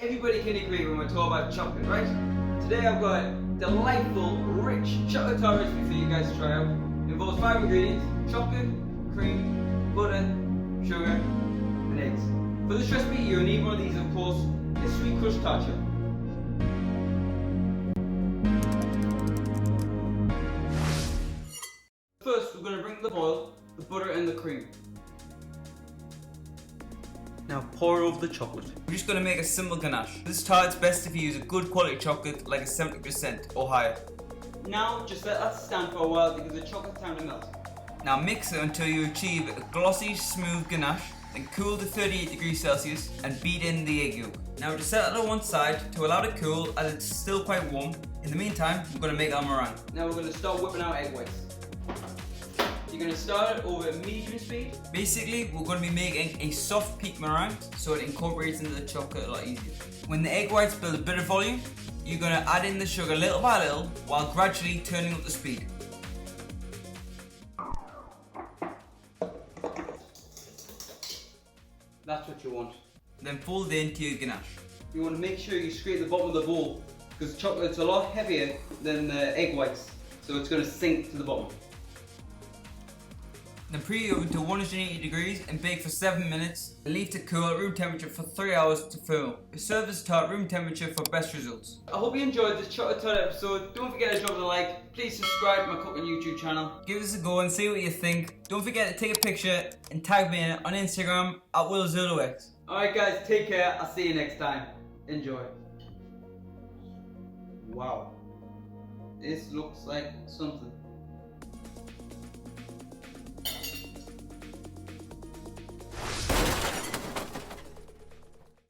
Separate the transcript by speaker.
Speaker 1: Everybody can agree when we're talking about chocolate, right? Today I've got a delightful, rich chocolate tart recipe for you guys to try out. It involves 5 ingredients: chocolate, cream, butter, sugar, and eggs. For this recipe you'll need one of these, of course, a sweet crushed tart chip. First, we're going to bring the boil, the butter and the cream. Now pour over the chocolate.
Speaker 2: We're just going to make a simple ganache. This tart's best if you use a good quality chocolate like a 70% or higher.
Speaker 1: Now just let that stand for a while because the chocolate's time to melt.
Speaker 2: Now mix it until you achieve a glossy, smooth ganache, then cool to 38 degrees Celsius and beat in the egg yolk. Now just set it on one side to allow it to cool as it's still quite warm. In the meantime, we're going to make our meringue.
Speaker 1: Now we're going to start whipping out egg whites. You're going to start it over medium speed.
Speaker 2: Basically, we're going to be making a soft peak meringue so it incorporates into the chocolate a lot easier. When the egg whites build a bit of volume, you're going to add in the sugar little by little while gradually turning up the speed.
Speaker 1: That's what you want.
Speaker 2: Then fold it into your ganache.
Speaker 1: You want to make sure you scrape the bottom of the bowl because chocolate's a lot heavier than the egg whites, so it's going to sink to the bottom.
Speaker 2: Then preheat oven to 180 degrees and bake for 7 minutes and leave to cool at room temperature for 3 hours to firm. Serve this tart room temperature for best results.
Speaker 1: I hope you enjoyed this chocolate tart episode. Don't forget to drop a like. Please subscribe to my cooking YouTube channel.
Speaker 2: Give us a go and see what you think. Don't forget to take a picture and tag me in it on Instagram at Zulu.
Speaker 1: Alright guys, take care. I'll see you next time. Enjoy. Wow. This looks like something.